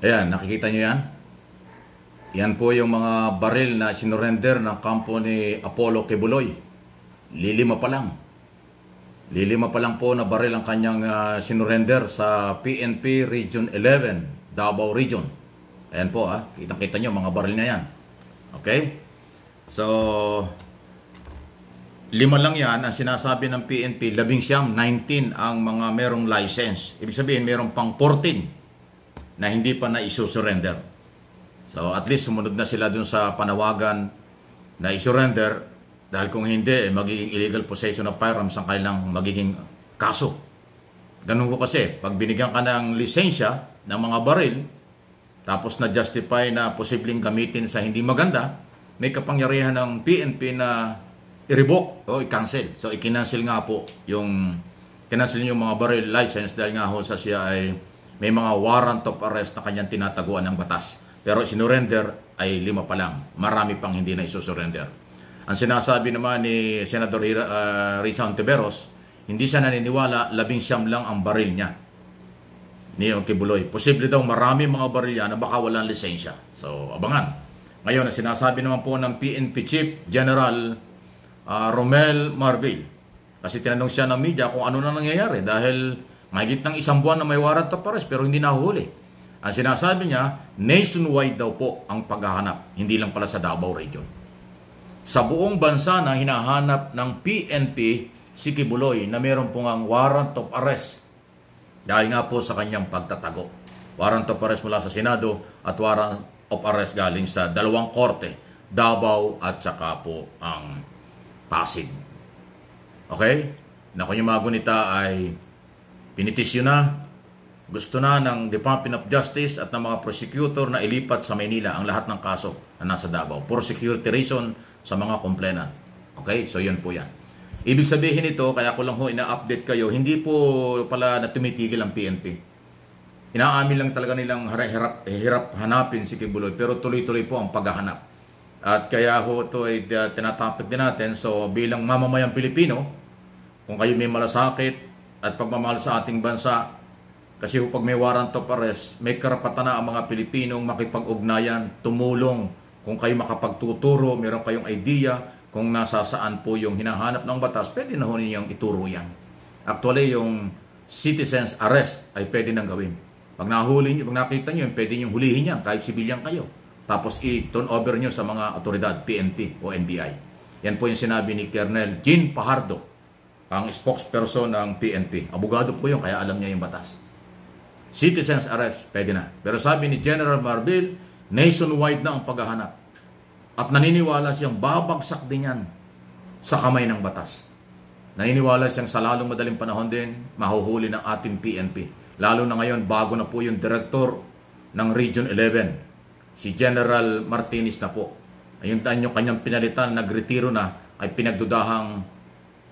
Ayan, nakikita nyo yan? Yan po yung mga baril na sinurrender ng kampo ni Apollo Quiboloy. Lilima pa lang. Lilima pa lang po na baril ang kanyang sinurrender sa PNP Region 11, Davao Region. Ayan po kitang-kita nyo mga baril na yan. Okay? So, 5 lang yan ang sinasabi ng PNP, 19 ang mga merong license. Ibig sabihin, merong pang 14 na hindi pa na isusurrender. So at least sumunod na sila dun sa panawagan na isurrender dahil kung hindi, magiging illegal possession of firearms ang kailang magiging kaso. Ganun ko kasi, pag binigyan ka ng lisensya ng mga baril, tapos na-justify na posibleng gamitin sa hindi maganda, may kapangyarihan ng PNP na i-revoke o i-cancel. So i-cancel nga po yung mga baril license dahil nga ho sa siya ay may mga warrant of arrest na kanyang tinataguan ng batas. Pero sinurrender ay 5 pa lang. Marami pang hindi na isusurrender. Ang sinasabi naman ni Senator Risa Hontiveros, hindi siya naniniwala 19 lang ang baril niya ni Quiboloy. Posible daw marami mga baril yan na baka walang lisensya. So abangan. Ngayon, ang sinasabi naman po ng PNP Chief General Romel Marbil. Kasi tinanong siya ng media kung ano na nangyayari dahil mahigit ng 1 buwan na may warrant of arrest pero hindi nahuli. Ang sinasabi niya, nationwide daw po ang paghahanap, hindi lang pala sa Davao Region. Sa buong bansa na hinahanap ng PNP si Quiboloy na meron pong ang warrant of arrest dahil nga po sa kanyang pagtatago. Warrant of arrest mula sa Senado at warrant of arrest galing sa 2 korte, Davao at saka po ang Pasig. Okay? Na kung yung mga gunita ay pinitisyon na, gusto na ng Department of Justice at ng mga prosecutor na ilipat sa Maynila ang lahat ng kaso na nasa Davao for security reason sa mga complainant. Okay? So yun po yan. Ibig sabihin ito, kaya ko lang ho ina-update kayo, hindi po pala na tumitigil ang PNP. Inaamin lang talaga nilang hirap hanapin si Quiboloy pero tuloy-tuloy po ang paghahanap. At kaya ho ito ay tinatapit din natin. So bilang mamamayang Pilipino, kung kayo may malasakit at pagmamahal sa ating bansa, kasi pag may warrant of arrest, may karapatan na ang mga Pilipinong makipag-ugnayan, tumulong. Kung kayo makapagtuturo, meron kayong idea kung nasa saan po yung hinahanap ng batas, pwede na ho ninyong ituro yan. Actually, yung citizens arrest ay pwede nang gawin. Pag nahuli nyo, pag nakita nyo, pwede nyo hulihin yan, kahit sibilyan kayo. Tapos i-turn over nyo sa mga otoridad, PNP o NBI. Yan po yung sinabi ni Colonel Jean Pajardo, ang spokesperson ng PNP. Abogado po yun, kaya alam niya yung batas. Citizens arrest, pwede na. Pero sabi ni General Marbil, nationwide na ang paghahanap. At naniniwala siyang babagsak din yan sa kamay ng batas. Naniniwala siyang sa lalong madaling panahon din, mahuhuli ng ating PNP. Lalo na ngayon, bago na po yung director ng Region 11, si General Martinez na po. Ayun yung kanyang pinalitan, nagretiro na, ay pinagdudahang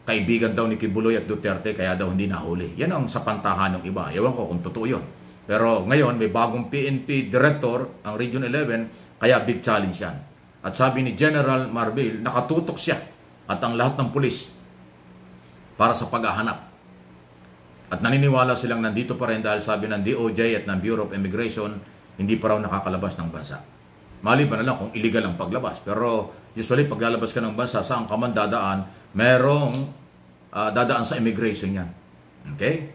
kaibigan daw ni Quiboloy at Duterte kaya daw hindi nahuli. Yan ang sapantahan ng iba. Ewan ko kung totoo yun. Pero ngayon may bagong PNP director ang Region 11 kaya big challenge yan. At sabi ni General Marbil, nakatutok siya at ang lahat ng pulis para sa paghahanap. At naniniwala silang nandito pa rin dahil sabi ng DOJ at ng Bureau of Immigration hindi pa raw nakakalabas ng bansa. Maliban na lang kung illegal ang paglabas. Pero usually paglalabas ka ng bansa, saan ka man dadaan, merong dadaan sa immigration yan. Okay?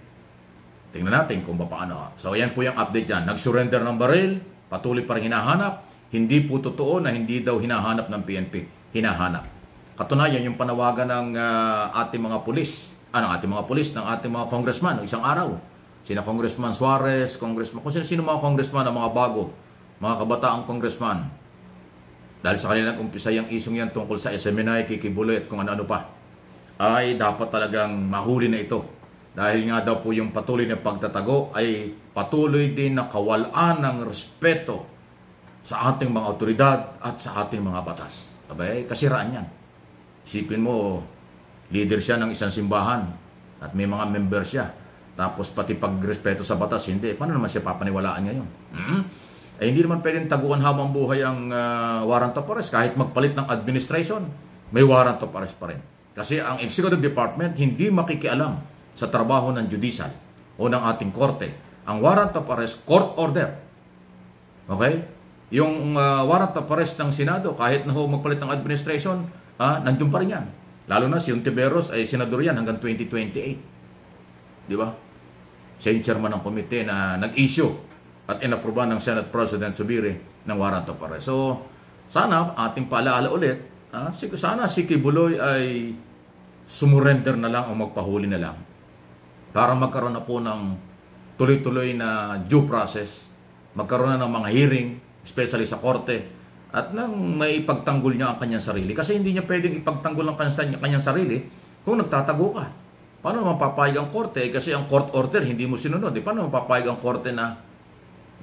Tingnan natin kung paano. So, yan po yung update dyan. Nag-surrender ng baril, patuloy pa rin hinahanap. Hindi po totoo na hindi daw hinahanap ng PNP. Hinahanap. Katunayan, yung panawagan ng ating mga pulis, ng ating mga congressman, isang araw. Sina Congressman Suarez, kung sino mga congressman, ang mga bago, mga kabataang congressman. Dahil sa kanilang umpisa yung isong yan tungkol sa SMNI, Quiboloy at kung ano-ano pa, ay dapat talagang mahuli na ito. Dahil nga daw po yung patuloy na pagtatago ay patuloy din na kawalan ng respeto sa ating mga otoridad at sa ating mga batas. Abay, kasiraan yan. Isipin mo, leader siya ng isang simbahan at may mga member siya. Tapos pati pagrespeto sa batas, hindi. Paano naman siya papaniwalaan ngayon? Eh, hindi naman pwedeng taguan habang buhay ang warrant of arrest. Kahit magpalit ng administration, may warrant of arrest pa rin. Kasi ang Executive Department hindi makikialam sa trabaho ng judicial o ng ating korte. Ang warrant of arrest, court order. Okay? Yung warrant of arrest ng Senado, kahit na magpalit ng administration, nandun pa rin yan. Lalo na si Ontiveros ay senador yan hanggang 2028. Di ba? Siya yung chairman ng komite na nag-issue at inaproba ng Senate President Zubiri ng warrant of arrest. So, sana ating paalaala ulit, sana si Kibuloy ay sumurrender na lang o magpahuli na lang para magkaroon na po ng tuloy-tuloy na due process, magkaroon na ng mga hearing, especially sa korte, at nang may ipagtanggol niya ang kanyang sarili. Kasi hindi niya pwedeng ipagtanggol ang kanyang sarili kung nagtatago ka. Paano mapapayag ang korte? Kasi ang court order hindi mo sinunod. Paano mapapayag ang korte na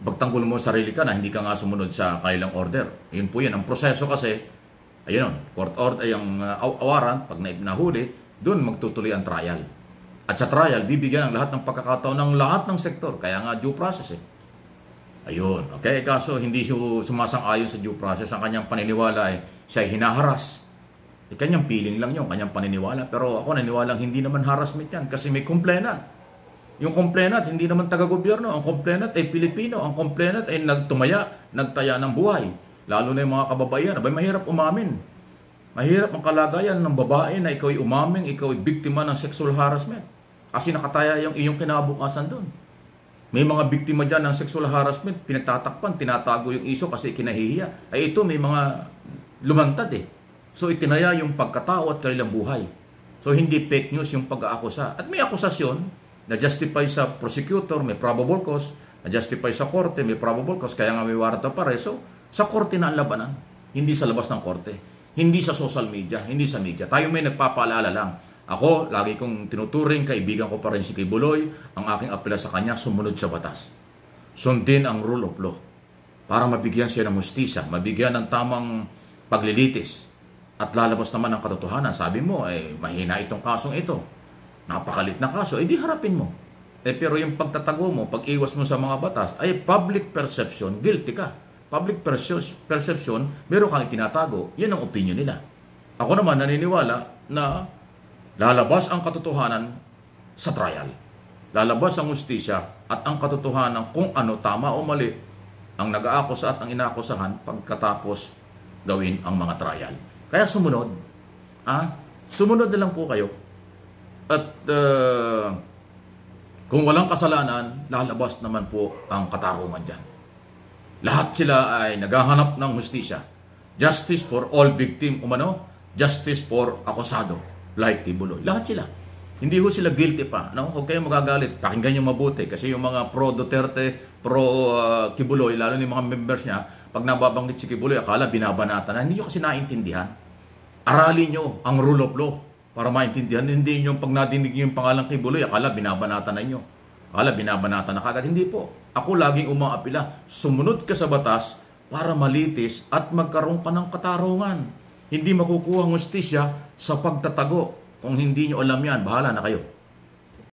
pagtanggol mo sarili ka na hindi ka nga sumunod sa kailang order? Yun po yan. Ang proseso kasi, ayun, court order, yung warrant, pag nahuli, doon magtutuloy ang trial. At sa trial, bibigyan ang lahat ng pagkakataon ng lahat ng sektor. Kaya nga due process eh. Ayun, okay? Kaso hindi siya sumasang-ayon sa due process. Ang kanyang paniniwala ay siya ay hinaharas. Kanyang feeling lang yun, kanyang paniniwala. Pero ako naniniwalang hindi naman harassment yan kasi may complainant. Yung complainant, hindi naman taga-gobyerno. Ang complainant ay Pilipino. Ang complainant ay nagtaya ng buhay. Lalo na yung mga kababaihan. Abay, mahirap umamin. Mahirap ang kalagayan ng babae na ikaw ay umaming, ikaw ay biktima ng sexual harassment. Kasi nakataya yung iyong kinabukasan doon. May mga biktima dyan ng sexual harassment, pinagtatakpan, tinatago yung iso kasi kinahihiya. Ay ito, may mga lumantad eh. So itinaya yung pagkatao at kanilang buhay. So hindi fake news yung pag-aakusa. At may akusasyon na justify sa prosecutor, may probable cause, na justify sa korte, may probable cause, kaya nga may warrant of arrest. So sa korte na ang labanan, hindi sa labas ng korte. Hindi sa social media, hindi sa media. Tayo may nagpapaalala lang. Ako, lagi kong tinuturing, kaibigan ko pa rin si Kibuloy, ang aking apela sa kanya, sumunod sa batas. Sundin ang rule of law para mabigyan siya ng hustisya, mabigyan ng tamang paglilitis at lalabas naman ang katotohanan. Sabi mo, mahina itong kasong ito. Napakalit na kaso, di harapin mo. Pero yung pagtatago mo, pag-iwas mo sa mga batas, ay public perception, guilty ka. Public perception, meron kang itinatago, yan ang opinion nila. Ako naman naniniwala na lalabas ang katotohanan sa trial. Lalabas ang hustisya at ang katotohanan kung ano tama o mali ang nag-aakusa at ang inaakusahan pagkatapos gawin ang mga trial. Kaya sumunod. Sumunod na lang po kayo. At kung walang kasalanan, lalabas naman po ang katarungan dyan. Lahat sila ay naghahanap ng hustisya. Justice for all victim umano, justice for akusado. Like Kibuloy. Lahat sila. Hindi ho sila guilty pa. No? Huwag kayong magagalit. Pakinggan nyo mabuti. Kasi yung mga pro-Duterte, pro-Kibuloy, lalo yung mga members niya, pag nababanggit si Kibuloy, akala binabanatan na. Hindi nyo kasi naintindihan. Aralin nyo ang rule of law para maintindihan. Hindi nyo pag nadinig nyo yung pangalang Kibuloy, akala binabanatan na nyo. Akala binabanatan na kagad. Hindi po. Ako laging umaapila. Sumunod ka sa batas para malitis at magkaroon ka ng katarungan. Hindi makukuha ang hustisya sa pagtatago. Kung hindi nyo alam yan, bahala na kayo.